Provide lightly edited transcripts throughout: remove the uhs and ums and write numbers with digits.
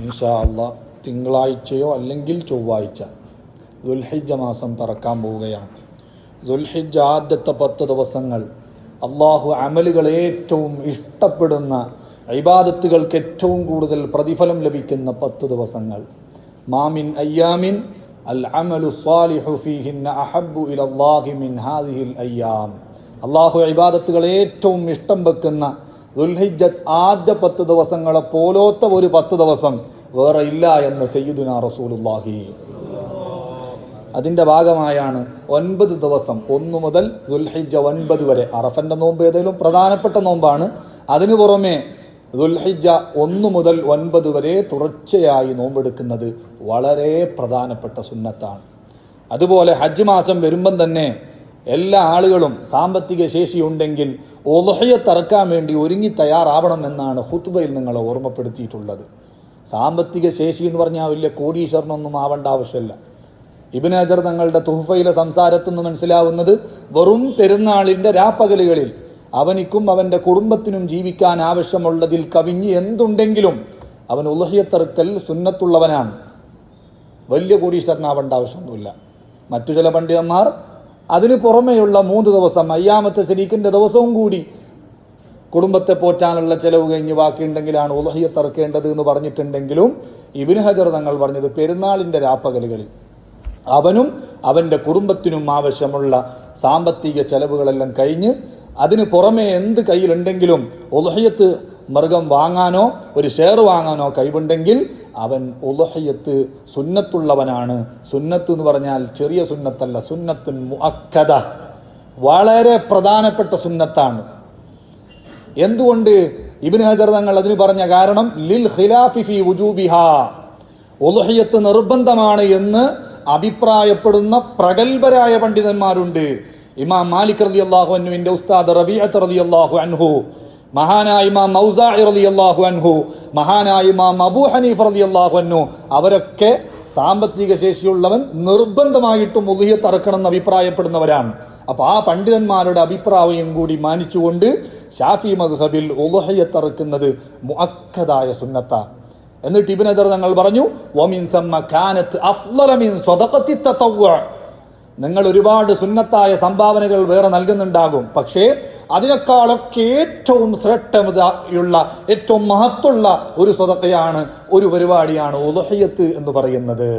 ഇൻഷാ അല്ലാഹ് തിങ്കളാഴ്ചയോ അല്ലെങ്കിൽ ചൊവ്വാഴ്ച ദുൽഹിജ്ജ മാസം പിറക്കാൻ പോവുകയാണ്. ദുൽഹിജ്ജ ആദ്യത്തെ 10 ദിവസങ്ങൾ അള്ളാഹു അമലുകൾ ഏറ്റവും ഇഷ്ടപ്പെടുന്ന, ഇബാദത്തുകൾക്ക് ഏറ്റവും കൂടുതൽ പ്രതിഫലം ലഭിക്കുന്ന 10 ദിവസങ്ങൾ. മാമിൻ അയ്യാമിൻ അൽ അമലു സ്വാലിഹു ഫീഹിന്ന അഹബ്ബു ഇലല്ലാഹി മിൻ ഹാദിഹിൽ അയ്യാം. അള്ളാഹു ഇബാദത്തുകൾ ഏറ്റവും ഇഷ്ടം വെക്കുന്ന ദുൽഹിജ്ജ ആദ്യ 10 ദിവസങ്ങളെ പോലോത്ത ഒരു 10 ദിവസം വേറെ ഇല്ല എന്ന് സയ്യിദുനാ റസൂലുള്ളാഹി. അതിൻ്റെ ഭാഗമായാണ് 9 ദിവസം 1 മുതൽ ദുൽഹിജ്ജ 9 വരെ. അറഫൻ്റെ നോമ്പ് ഏതെങ്കിലും പ്രധാനപ്പെട്ട നോമ്പാണ്. അതിനു പുറമെ ദുൽഹിജ്ജ 1 മുതൽ 9 വരെ തുടർച്ചയായി നോമ്പെടുക്കുന്നത് വളരെ പ്രധാനപ്പെട്ട സുന്നത്താണ്. അതുപോലെ ഹജ്ജ് മാസം വരുമ്പം തന്നെ എല്ലാ ആളുകളും സാമ്പത്തിക ശേഷിയുണ്ടെങ്കിൽ ഉദ്ഹിയ്യത്ത് അറക്കാൻ വേണ്ടി ഒരുങ്ങി തയ്യാറാവണമെന്നാണ് ഖുത്ബയിൽ നിങ്ങളെ ഓർമ്മപ്പെടുത്തിയിട്ടുള്ളത്. സാമ്പത്തിക ശേഷി എന്ന് പറഞ്ഞാൽ വലിയ കോടീശ്വരനൊന്നും ആവേണ്ട ആവശ്യമില്ല. ഇബ്നു ഹജർ തങ്ങളുടെ തുഹ്ഫയിലെ സംസാരത്തിൽ നിന്ന് മനസ്സിലാവുന്നത്, വെറും പെരുന്നാളിൻ്റെ രാപ്പകലുകളിൽ അവനിക്കും അവൻ്റെ കുടുംബത്തിനും ജീവിക്കാൻ ആവശ്യമുള്ളതിൽ കവിഞ്ഞ് എന്തുണ്ടെങ്കിലും അവൻ ഉദ്ഹിയ്യത്ത് അറക്കൽ സുന്നത്തുള്ളവനാണ്. വലിയ കോടീശ്വരനാവേണ്ട ആവശ്യമൊന്നുമില്ല. മറ്റു ചില പണ്ഡിതന്മാർ അതിന് പുറമെയുള്ള 3 ദിവസം അയ്യാമത്തെ ശരീക്കിൻ്റെ ദിവസവും കൂടി കുടുംബത്തെ പോറ്റാനുള്ള ചെലവ് കഴിഞ്ഞ് ബാക്കിയുണ്ടെങ്കിലാണ് ഉദ്ഹിയ്യത്ത് അറക്കേണ്ടത് എന്ന് പറഞ്ഞിട്ടുണ്ടെങ്കിലും ഇബ്നു ഹജർ തങ്ങൾ പറഞ്ഞത് പെരുന്നാളിൻ്റെ രാപ്പകലുകളിൽ അവനും അവൻ്റെ കുടുംബത്തിനും ആവശ്യമുള്ള സാമ്പത്തിക ചെലവുകളെല്ലാം കഴിഞ്ഞ് അതിന് പുറമെ എന്ത് കയ്യിലുണ്ടെങ്കിലും ഉദ്ഹിയ്യത്ത് മൃഗം വാങ്ങാനോ ഒരു ഷെയർ വാങ്ങാനോ കഴിവുണ്ടെങ്കിൽ അവൻ ഉദ്ഹിയ്യത്ത് സുന്നത്തുള്ളവനാണ്. സുന്നത്ത് എന്ന് പറഞ്ഞാൽ ചെറിയ സുന്നത്തല്ല, സുന്നത്തുൻ മുഅക്കദ, വളരെ പ്രധാനപ്പെട്ട സുന്നത്താണ്. എന്തുകൊണ്ട് ഇബ്നു ഹജർ തങ്ങൾ അതിന് പറഞ്ഞ കാരണം, ലിൽ ഖിലാഫി ഫി വുജൂബിഹാ, ഉദ്ഹിയ്യത്ത് നിർബന്ധമാണ് എന്ന് അഭിപ്രായപ്പെടുന്ന പ്രഗൽഭരായ പണ്ഡിതന്മാരുണ്ട്. ഇമാം മാലിക് റളിയല്ലാഹു അൻഹുവിൻ്റെ ഉസ്താദ് റബീഅത്ത് റളിയല്ലാഹു അൻഹു, മഹാനായ ഇമാം ഔസാഇ റളിയല്ലാഹു അൻഹു, മഹാനായ ഇമാം അബൂ ഹനീഫ റളിയല്ലാഹു അൻഹു, അവരൊക്കെ സാമ്പത്തിക ശേഷിയുള്ളവൻ നിർബന്ധമായിട്ടും ഉദ്ഹിയ്യത്ത് അറക്കണം എന്ന് അഭിപ്രായപ്പെടുന്നവരാണ്. അപ്പോൾ ആ പണ്ഡിതന്മാരുടെ അഭിപ്രായം കൂടി മാനിച്ചുകൊണ്ട് ശാഫി മദ്ഹബിൽ ഉദ്ഹിയ്യത്ത് അറക്കുന്നത് മുഅക്കദായ സുന്നത്താണ്. എന്നിട്ട് ഇബ്നു ഹജർ തങ്ങൾ പറഞ്ഞു, വമിൻ തമ്മ കാനത്ത് അഫ്ളല മിൻ സദഖത്തി തതവ്വു, നിങ്ങൾ ഒരുപാട് സുന്നത്തായ സംഭാവനകൾ വേറെ നൽകുന്നുണ്ടാകും, പക്ഷേ അതിനേക്കാളൊക്കെ ഏറ്റവും ശ്രേഷ്ഠതയുള്ള ഏറ്റവും മഹത്തുള്ള ഒരു സദഖയാണ്, ഒരു പരിപാടിയാണ് ഉദ്ഹിയ്യത്ത് എന്ന് പറയുന്നത്.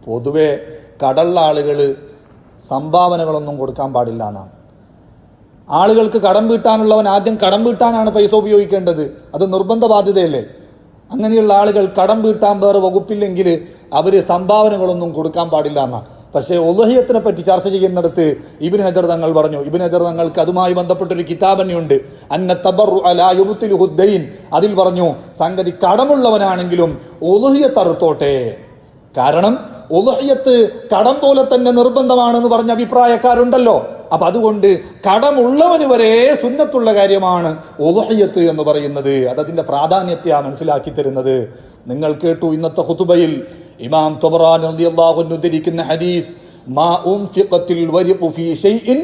പൊതുവെ കടള്ള ആളുകൾ സംഭാവനകളൊന്നും കൊടുക്കാൻ പാടില്ല എന്നാണ്. ആളുകൾക്ക് കടം വീട്ടാനുള്ളവൻ ആദ്യം കടം വീട്ടാനാണ് പൈസ ഉപയോഗിക്കേണ്ടത്. അത് നിർബന്ധ ബാധ്യതയല്ലേ. അങ്ങനെയുള്ള ആളുകൾ കടം വീട്ടാൻ വേറെ വകുപ്പില്ലെങ്കിൽ അവർ സംഭാവനകളൊന്നും കൊടുക്കാൻ പാടില്ല എന്നാണ്. പക്ഷേ ഉദ്ഹിയ്യത്തിനെ പറ്റി ചർച്ച ചെയ്യുന്നിടത്ത് ഇബ്നു ഹജർ തങ്ങൾ പറഞ്ഞു, ഇബ്നു ഹജർ തങ്ങൾക്ക് അതുമായി ബന്ധപ്പെട്ടൊരു കിതാബ് തന്നെയുണ്ട്, അന്ന തബറു അലാ യുബ്തിലുഹു ദൈൻ. അതിൽ പറഞ്ഞു, സംഗതി കടമുള്ളവനാണെങ്കിലും ഉദ്ഹിയ്യത്ത് അറുത്തോട്ടെ. കാരണം ഉദ്ഹിയ്യത്ത് കടം പോലെ തന്നെ നിർബന്ധമാണെന്ന് പറഞ്ഞ അഭിപ്രായക്കാരുണ്ടല്ലോ. അപ്പം അതുകൊണ്ട് കടമുള്ളവന് വരെ സുന്നത്തുള്ള കാര്യമാണ് ഉദ്ഹിയ്യത്ത് എന്ന് പറയുന്നത്. അതതിൻ്റെ പ്രാധാന്യത്തെ മനസ്സിലാക്കി തരുന്നത്. നിങ്ങൾ കേട്ടു ഇന്നത്തെ ഖുതുബയിൽ ഇമാം ത്വബറാനി റളിയല്ലാഹു അൻഹു ഉദ്ധരിക്കുന്ന ഹദീസ്, മാ ഉൻഫിഖത്തിൽ വരിഖു ഫീ ഷൈഇൻ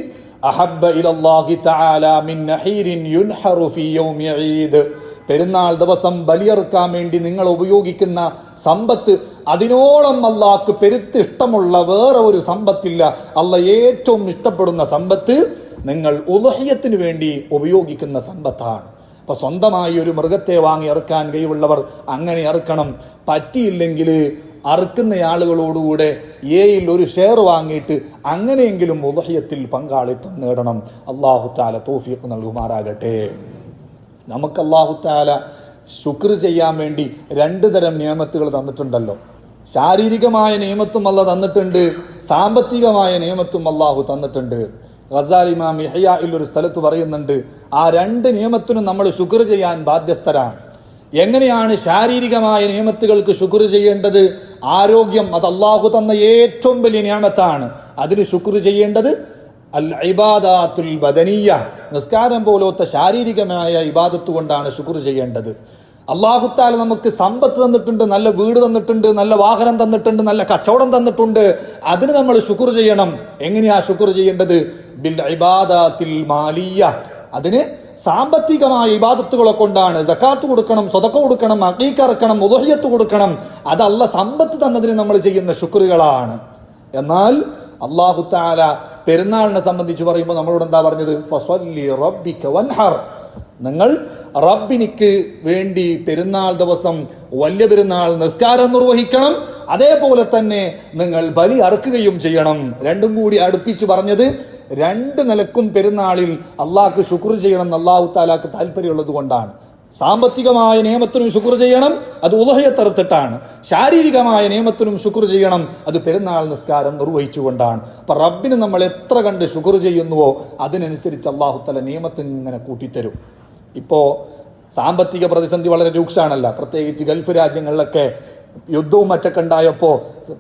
അഹബ്ബ ഇലല്ലാഹി തആല മിൻ നഹീരിൻ യുൻഹറു ഫീ യൗമി ഈദ്. പെരുന്നാൾ ദിവസം ബലിയറുക്കാൻ വേണ്ടി നിങ്ങൾ ഉപയോഗിക്കുന്ന സമ്പത്ത് അതിനോളം അള്ളാഹ്ക്ക് പെരുത്ത് ഇഷ്ടമുള്ള വേറെ ഒരു സമ്പത്തില്ല. അള്ളാഹ് ഏറ്റവും ഇഷ്ടപ്പെടുന്ന സമ്പത്ത് നിങ്ങൾ ഉദ്ഹിയ്യത്തിന് വേണ്ടി ഉപയോഗിക്കുന്ന സമ്പത്താണ്. അപ്പോൾ സ്വന്തമായി ഒരു മൃഗത്തെ വാങ്ങി അറുക്കാൻ കഴിവുള്ളവർ അങ്ങനെ അറുക്കണം. പറ്റിയില്ലെങ്കിൽ അറുക്കുന്ന ആളുകളോടുകൂടെ ഏയിൽ ഒരു ഷെയർ വാങ്ങിയിട്ട് അങ്ങനെയെങ്കിലും ഉദ്ഹിയ്യത്തിൽ പങ്കാളിത്തം നേടണം. അല്ലാഹു തആല തൗഫീഖ് നൽകുമാറാകട്ടെ. നമുക്ക് അല്ലാഹു തആല ശുക്ർ ചെയ്യാൻ വേണ്ടി 2 തരം നിയമത്തുകൾ തന്നിട്ടുണ്ടല്ലോ. ശാരീരികമായ നിയമത്തും അല്ലാഹ് തന്നിട്ടുണ്ട്, സാമ്പത്തികമായ നിയമത്തും അല്ലാഹു തന്നിട്ടുണ്ട്. ഗസാലി ഇമാം ഇഹ്യായിൽ ഒരു സ്ഥലത്ത് പറയുന്നുണ്ട്, ആ 2 നിയമത്തിനും നമ്മൾ ശുക്ർ ചെയ്യാൻ ബാധ്യസ്ഥരാണ്. എങ്ങനെയാണ് ശാരീരികമായ നിയമത്തുകൾക്ക് ശുക്ർ ചെയ്യേണ്ടത്? ആരോഗ്യം, അത് അല്ലാഹു തന്ന ഏറ്റവും വലിയ നിയമത്താണ്. അതിന് ശുക്ർ ചെയ്യേണ്ടത് അൽ ഇബാദത്തുൽ ബദനിയ്യ, നിസ്കാരം പോലത്തെ ശാരീരികമായ ഇബാദത്ത് കൊണ്ടാണ് ശുക്ർ ചെയ്യേണ്ടത്. അല്ലാഹു തആല നമുക്ക് സമ്പത്ത് തന്നിട്ടുണ്ട്, നല്ല വീട് തന്നിട്ടുണ്ട്, നല്ല വാഹനം തന്നിട്ടുണ്ട്, നല്ല കച്ചവടം തന്നിട്ടുണ്ട്. അതിന് നമ്മൾ ശുക്ർ ചെയ്യണം. എങ്ങനെയാ ശുക്ർ ചെയ്യേണ്ടത്? ബിൽ ഇബാദത്തിൽ മാലിയ്യ, അതിന് സാമ്പത്തികമായ ഇബാദത്തുകളെ കൊണ്ടാണ്. സകാത്ത് കൊടുക്കണം, സ്വതക്ക കൊടുക്കണം, അഖീഖ അറക്കണം, ഉദ്ഹിയ്യത്ത് കൊടുക്കണം. അതല്ല സമ്പത്ത് തന്നതിന് നമ്മൾ ചെയ്യുന്ന ശുക്റുകളാണ്. എന്നാൽ അല്ലാഹു തആല പെരുന്നാളിനെ സംബന്ധിച്ച് പറയുമ്പോൾ നമ്മളോട് എന്താ പറഞ്ഞത്? ഫസ്വല്ലി റബ്ബിക വൻഹർ. നിങ്ങൾ റബ്ബിനിക്ക് വേണ്ടി പെരുന്നാൾ ദിവസം വലിയ പെരുന്നാൾ നിസ്കാരം നിർവഹിക്കണം, അതേപോലെ തന്നെ നിങ്ങൾ ബലി അറുക്കുകയും ചെയ്യണം. രണ്ടും കൂടി അടുപ്പിച്ച് പറഞ്ഞത് രണ്ട് നിലക്കും പെരുന്നാളിൽ അള്ളാഹ്ക്ക് ശുക്ർ ചെയ്യണം എന്ന് അല്ലാഹു തആലാക്ക് താല്പര്യമുള്ളത് കൊണ്ടാണ്. സാമ്പത്തികമായ നിയമത്തിനും ശുക്ർ ചെയ്യണം, അത് ഉദ്ഹിയ്യത്ത് അറുത്തിട്ടാണ്. ശാരീരികമായ നിയമത്തിനും ശുക്ർ ചെയ്യണം, അത് പെരുന്നാൾ നിസ്കാരം നിർവഹിച്ചുകൊണ്ടാണ്. അപ്പൊ റബ്ബിന് നമ്മൾ എത്ര കണ്ട് ശുക്ർ ചെയ്യുന്നുവോ അതിനനുസരിച്ച് അല്ലാഹു തആല നിയമത്തിന് ഇങ്ങനെ കൂട്ടിത്തരും. ഇപ്പോൾ സാമ്പത്തിക പ്രതിസന്ധി വളരെ രൂക്ഷമാണല്ല, പ്രത്യേകിച്ച് ഗൾഫ് രാജ്യങ്ങളിലൊക്കെ യുദ്ധവും മറ്റൊക്കെ ഉണ്ടായപ്പോൾ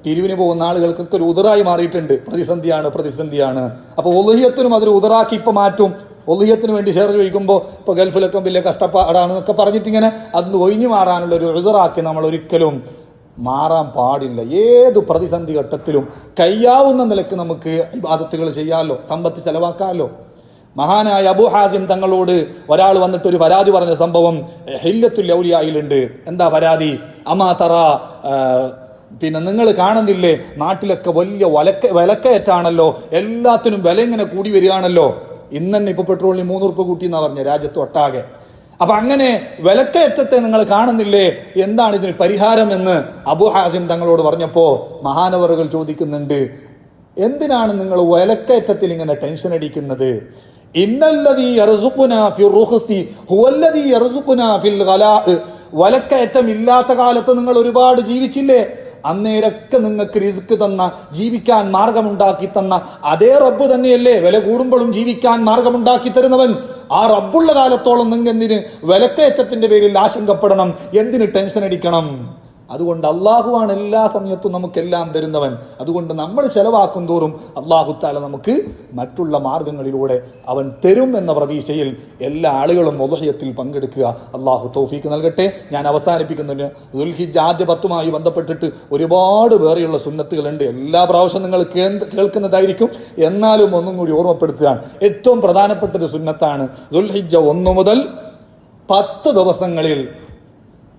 പിരിവിന് പോകുന്ന ആളുകൾക്കൊക്കെ ഒരു ഉദറായി മാറിയിട്ടുണ്ട്. പ്രതിസന്ധിയാണ്. അപ്പോൾ ഉദ്ഹിയ്യത്തിനും അതൊരു ഉദറാക്കി ഇപ്പം മാറ്റും. ഉദ്ഹിയ്യത്തിന് വേണ്ടി ഷെയർ ചോദിക്കുമ്പോൾ ഇപ്പോൾ ഗൾഫിലൊക്കെ വലിയ കഷ്ടപ്പാടാണെന്നൊക്കെ പറഞ്ഞിട്ടിങ്ങനെ അന്ന് ഒഴിഞ്ഞു മാറാനുള്ള ഒരു ഉദറാക്കി നമ്മൾ ഒരിക്കലും മാറാൻ പാടില്ല. ഏത് പ്രതിസന്ധി ഘട്ടത്തിലും കഴിയാവുന്ന നിലക്ക് നമുക്ക് ഇബാദത്തുകൾ ചെയ്യാമല്ലോ, സമ്പത്ത് ചെലവാക്കാമല്ലോ. മഹാനായ അബൂ ഹാസിം തങ്ങളോട് ഒരാൾ വന്നിട്ട് ഒരു പരാതി പറഞ്ഞ സംഭവം ഹില്ലത്തുൽ ഔലിയായിലുണ്ട്. എന്താ പരാതി? അമാ തറ, പിന്നെ നിങ്ങൾ കാണുന്നില്ലേ നാട്ടിലൊക്കെ വലിയ വിലക്കയറ്റാണല്ലോ, എല്ലാത്തിനും വില ഇങ്ങനെ കൂടി വരികയാണല്ലോ. ഇന്ന് തന്നെ ഇപ്പോൾ പെട്രോളിന് 3 ഉറുപ്പിക കൂട്ടി എന്നാ പറഞ്ഞ രാജ്യത്ത് ഒട്ടാകെ. അപ്പൊ അങ്ങനെ വിലക്കയറ്റത്തെ നിങ്ങൾ കാണുന്നില്ലേ, എന്താണ് ഇതിന് പരിഹാരം എന്ന് അബൂ ഹാസിം തങ്ങളോട് പറഞ്ഞപ്പോൾ മഹാനവറുകൾ ചോദിക്കുന്നുണ്ട്, എന്തിനാണ് നിങ്ങൾ വിലക്കയറ്റത്തിൽ ഇങ്ങനെ ടെൻഷൻ അടിക്കുന്നത്? ഇന്നല്ലദീ യർസുഖുനാ ഫിർ റുഖ്സി ഹുവല്ലദീ യർസുഖുനാ ഫിൽ ഗലാഅ്. വിലക്കയറ്റം ഇല്ലാത്ത കാലത്ത് നിങ്ങൾ ഒരുപാട് ജീവിച്ചില്ലേ, അന്നേരൊക്കെ നിങ്ങൾക്ക് റിസ്ക് തന്ന, ജീവിക്കാൻ മാർഗമുണ്ടാക്കി തന്ന അതേ റബ്ബ് തന്നെയല്ലേ വില കൂടുമ്പോഴും ജീവിക്കാൻ മാർഗമുണ്ടാക്കി തരുന്നവൻ. ആ റബ്ബുള്ള കാലത്തോളം നിങ്ങൾ എന്തിന് വിലക്കയറ്റത്തിന്റെ പേരിൽ ആശങ്കപ്പെടണം, എന്തിന് ടെൻഷൻ അടിക്കണം? അതുകൊണ്ട് അള്ളാഹുവാണ് എല്ലാ സമയത്തും നമുക്കെല്ലാം തരുന്നവൻ. അതുകൊണ്ട് നമ്മൾ ചെലവാക്കും തോറും അള്ളാഹു തആല നമുക്ക് മറ്റുള്ള മാർഗങ്ങളിലൂടെ അവൻ തരും എന്ന പ്രതീക്ഷയിൽ എല്ലാ ആളുകളും ഉദ്ഹിയ്യത്തിൽ പങ്കെടുക്കുക. അള്ളാഹു തൗഫീക്ക് നൽകട്ടെ. ഞാൻ അവസാനിപ്പിക്കുന്നതിന് ദുൽഹിജ്ജ് ആദ്യ 10 ബന്ധപ്പെട്ടിട്ട് ഒരുപാട് വേറെയുള്ള സുന്നത്തുകളുണ്ട്. എല്ലാ പ്രാവശ്യം നിങ്ങൾ കേൾക്കുന്നതായിരിക്കും, എന്നാലും ഒന്നും കൂടി ഓർമ്മപ്പെടുത്തുകയാണ്. ഏറ്റവും പ്രധാനപ്പെട്ടൊരു സുന്നത്താണ് ദുൽഹിജ്ജ് 1 മുതൽ 10 ദിവസങ്ങളിൽ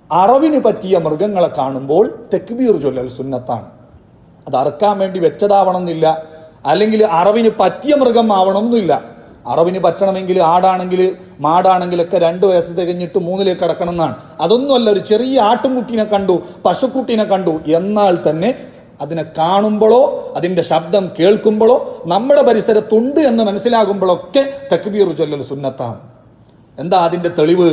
അറവിന് പറ്റിയ മൃഗങ്ങളെ കാണുമ്പോൾ തക്ബീർ ചൊല്ലൽ സുന്നത്താണ്. അത് അറക്കാൻ വേണ്ടി വെച്ചതാവണമെന്നില്ല, അല്ലെങ്കിൽ അറവിന് പറ്റിയ മൃഗം ആവണമെന്നില്ല. അറവിന് പറ്റണമെങ്കിൽ ആടാണെങ്കിൽ മാടാണെങ്കിലൊക്കെ 2 വയസ്സ് തികഞ്ഞിട്ട് 3ലേക്ക് കടക്കണം എന്നാണ്. അതൊന്നുമല്ല, ഒരു ചെറിയ ആട്ടുംകുട്ടീനെ കണ്ടു, പശുക്കുട്ടീനെ കണ്ടു, എന്നാൽ തന്നെ അതിനെ കാണുമ്പോഴോ അതിൻ്റെ ശബ്ദം കേൾക്കുമ്പോഴോ നമ്മുടെ പരിസരത്തുണ്ട് എന്ന് മനസ്സിലാകുമ്പോഴൊക്കെ തക്ബീർ ചൊല്ലൽ സുന്നത്താണ്. എന്താ അതിൻ്റെ തെളിവ്?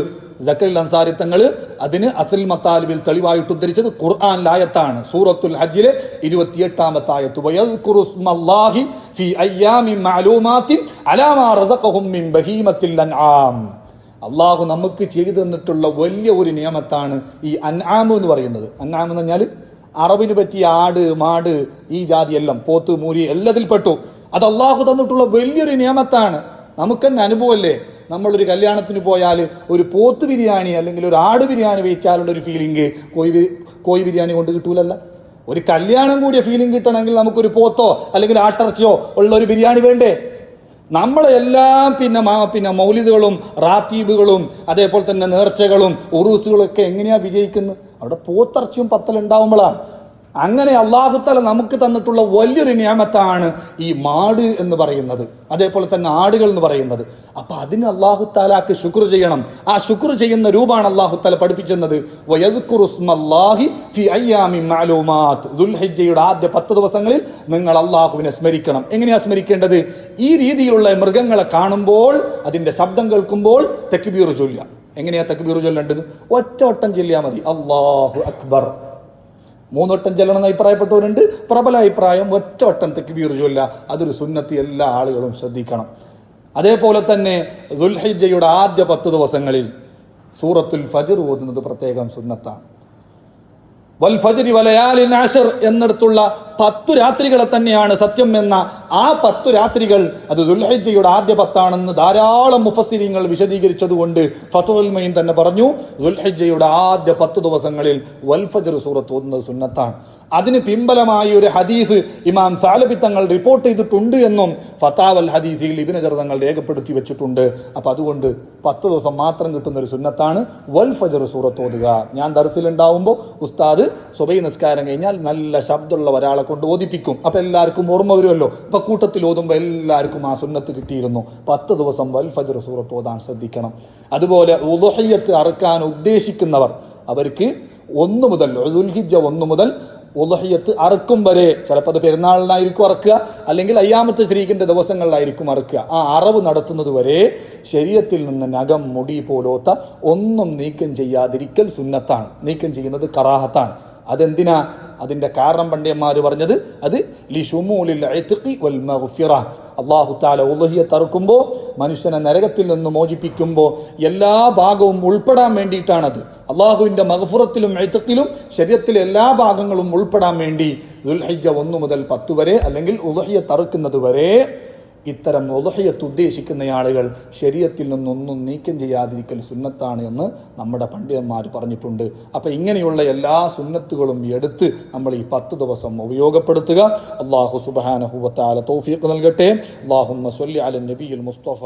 സക്കറിൽ അൻസാരി തങ്ങൾ അതിന് അസ്ൽ മത്താലിബിൽ തെളിവായിട്ട് ഉദ്ധരിച്ചത് ഖുർആനിലെ ആയത്താണ്. സൂറത്തുൽ ഹജ്ജിലെ 28-ാമത്തെ ആയത്ത്, വയദ്കുറുസ്മല്ലാഹി ഫീ അയ്യാമിൻ മഅലൂമാത്തിൻ അലാ മാ റസഖഹും മിൻ ബഹീമത്തിൽ അൻആം. അല്ലാഹു നമുക്ക് ചെയ്തു തന്നിട്ടുള്ള വലിയ ഒരു നിയമത്താണ് ഈ അൻആം എന്ന് പറയുന്നത്. അൻആം എന്ന് പറഞ്ഞാൽ അറബിന് പറ്റിയ ആട്, മാട്, ഈ ജാതിയെല്ലാം, പോത്ത്, മൂരി എല്ലാത്തിൽ പെട്ടു. അത് അല്ലാഹു തന്നിട്ടുള്ള വലിയൊരു നിയമത്താണ്. നമുക്കെന്നെ അനുഭവമല്ലേ, നമ്മളൊരു കല്യാണത്തിന് പോയാൽ ഒരു പോത്ത് ബിരിയാണി അല്ലെങ്കിൽ ഒരു ആട് ബിരിയാണി വെച്ചാലുള്ള ഒരു ഫീലിംഗ് കോഴി ബിരിയാണി കൊണ്ട് കിട്ടൂലല്ല. ഒരു കല്യാണം കൂടിയ ഫീലിംഗ് കിട്ടണമെങ്കിൽ നമുക്കൊരു പോത്തോ അല്ലെങ്കിൽ ആട്ടിറച്ചിയോ ഉള്ള ഒരു ബിരിയാണി വേണ്ടേ? നമ്മളെല്ലാം പിന്നെ മൗലിദുകളും റാത്തീബുകളും അതേപോലെ തന്നെ നേർച്ചകളും ഉറൂസുകളും ഒക്കെ എങ്ങനെയാ വിജയിക്കുന്നത്? അവിടെ പോത്തിറച്ചിയും പത്തലുണ്ടാവുമ്പോഴാണ്. അങ്ങനെ അല്ലാഹു തആല നമുക്ക് തന്നിട്ടുള്ള വലിയൊരു നിയമത്താണ് ഈ മാട് എന്ന് പറയുന്നത്, അതേപോലെ തന്നെ ആടുകൾ എന്ന് പറയുന്നത്. അപ്പൊ അതിന് അല്ലാഹു തആലാക്ക് ശുക്ർ ചെയ്യണം. ആ ശുക്ർ ചെയ്യുന്ന രൂപമാണ് അല്ലാഹു തആല പഠിപ്പിച്ചത്. വയദ്കുറുസ്മല്ലാഹി ഫീ അയ്യാമിൻ മഅലൂമാത്ത്. ദുൽഹിജ്ജയുടെ ആദ്യ 10 ദിവസങ്ങളിൽ നിങ്ങൾ അല്ലാഹുവിനെ സ്മരിക്കണം. എങ്ങനെയാ സ്മരിക്കേണ്ടത്? ഈ രീതിയിലുള്ള മൃഗങ്ങളെ കാണുമ്പോൾ, അതിന്റെ ശബ്ദം കേൾക്കുമ്പോൾ തക്ബീർ ചൊല്ലുക. എങ്ങനെയാ തക്ബീർ ചൊല്ലേണ്ടത്? ഒറ്റ വട്ടം ചൊല്ലിയാൽ മതി, അല്ലാഹു അക്ബർ. 3 വട്ടം ചെല്ലണമെന്ന് അഭിപ്രായപ്പെട്ടവരുണ്ട്. പ്രബല അഭിപ്രായം ഒറ്റ വട്ടം തക്ബീർ ചൊല്ല. അതൊരു സുന്നത്ത്, എല്ലാ ആളുകളും ശ്രദ്ധിക്കണം. അതേപോലെ തന്നെ ദുൽഹിജ്ജയുടെ ആദ്യ 10 ദിവസങ്ങളിൽ സൂറത്തുൽ ഫജ്ർ ഓതുന്നത് പ്രത്യേകം സുന്നത്താണ്. വൽ ഫജ്രി വലയാലിൻ അശ്ർ എന്നിടത്തുള്ള 10 രാത്രികളെ തന്നെയാണ് സത്യം എന്ന ആ 10 രാത്രികൾ അത് ദുൽഹിജ്ജയുടെ ആദ്യ 10 ആണെന്ന് ധാരാളം മുഫസ്സിരീങ്ങൾ വിശദീകരിച്ചതുകൊണ്ട് ഫത്ഹുൽ മഈൻ തന്നെ പറഞ്ഞു, ദുൽഹിജ്ജയുടെ ആദ്യ 10 ദിവസങ്ങളിൽ വൽ ഫജ്ർ സൂറത്ത് ഓതുന്നത് സുന്നത്താണ്. അതിന് പിമ്പലമായി ഒരു ഹദീസ് ഇമാം സാലബി തങ്ങൾ റിപ്പോർട്ട് ചെയ്തിട്ടുണ്ട് എന്നും ഫതാവൽ ഹദീസിൽ ഇബ്നു ഹജർ തങ്ങൾ രേഖപ്പെടുത്തി വെച്ചിട്ടുണ്ട്. അപ്പം അതുകൊണ്ട് 10 ദിവസം മാത്രം കിട്ടുന്ന ഒരു സുന്നത്താണ് വൽ ഫജ്ർ സൂറത്ത് ഓതുക. ഞാൻ ദർസിലുണ്ടാവുമ്പോൾ ഉസ്താദ് സുബഹി നിസ്കാരം കഴിഞ്ഞാൽ നല്ല ശബ്ദമുള്ള ഒരാളെ കൊണ്ട് ഓതിപ്പിക്കും. അപ്പം എല്ലാവർക്കും ഓർമ്മ വരുമല്ലോ. അപ്പം കൂട്ടത്തിൽ ഓതുമ്പോൾ എല്ലാവർക്കും ആ സുന്നത്ത് കിട്ടിയിരുന്നു. 10 ദിവസം വൽ ഫജ്ർ സൂറത്ത് ഓതാൻ ശ്രദ്ധിക്കണം. അതുപോലെ ഉളുഹിയ്യത്ത് അറുക്കാൻ ഉദ്ദേശിക്കുന്നവർ അവർക്ക് 1 മുതൽ ദുൽഹിജ്ജ 1 മുതൽ ഉളുഹിയ്യത്ത് അറുക്കും വരെ, ചിലപ്പോൾ അത് പെരുന്നാളിനായിരിക്കും അറുക്കുക, അല്ലെങ്കിൽ അയ്യാമത്തെ ശരീക്കിൻ്റെ ദിവസങ്ങളിലായിരിക്കും അറുക്കുക. ആ അറവ് നടത്തുന്നത് വരെ ശരീരത്തിൽ നിന്ന് നഖം, മുടി പോലോത്ത ഒന്നും നീക്കം ചെയ്യാതിരിക്കൽ സുന്നത്താണ്. നീക്കം ചെയ്യുന്നത് കറാഹത്താണ്. അതെന്തിനാ? അതിൻ്റെ കാരണം പണ്ഡിതന്മാർ പറഞ്ഞത് അത് ലിശുമൂലിൽ ഇത്ഖി വൽ മഗ്ഫിറ. അല്ലാഹു തആല ഉളുഹിയ്യത്ത് അറുക്കുമ്പോൾ മനുഷ്യനെ നരകത്തിൽ നിന്ന് മോചിപ്പിക്കുമ്പോൾ എല്ലാ ഭാഗവും ഉൾപ്പെടാൻ വേണ്ടിയിട്ടാണത്. അള്ളാഹുവിൻ്റെ മഗ്ഫിറത്തിലും ഇത്ഖിലും ശരീരത്തിലെ എല്ലാ ഭാഗങ്ങളും ഉൾപ്പെടാൻ വേണ്ടി ദുൽഹിജ്ജ 1 മുതൽ 10 വരെ, അല്ലെങ്കിൽ ഉളുഹിയ്യത്ത് അറുക്കുന്നത് വരെ ഇത്തരം ഉളുഹിയ്യത്ത് ഉദ്ദേശിക്കുന്ന ആളുകൾ ശരീഅത്തിൽ നിന്നൊന്നും നീക്കം ചെയ്യാതിരിക്കൽ സുന്നത്താണ് എന്ന് നമ്മുടെ പണ്ഡിതന്മാർ പറഞ്ഞിട്ടുണ്ട്. അപ്പോൾ ഇങ്ങനെയുള്ള എല്ലാ സുന്നത്തുകളും എടുത്ത് നമ്മൾ ഈ 10 ദിവസം ഉപയോഗപ്പെടുത്തുക. അല്ലാഹു സുബ്ഹാനഹു വ തആല തൗഫീഖ് നൽകട്ടെ. അല്ലാഹുമ്മ സ്വല്ലി അലൻ നബിയിൽ മുസ്തഫ.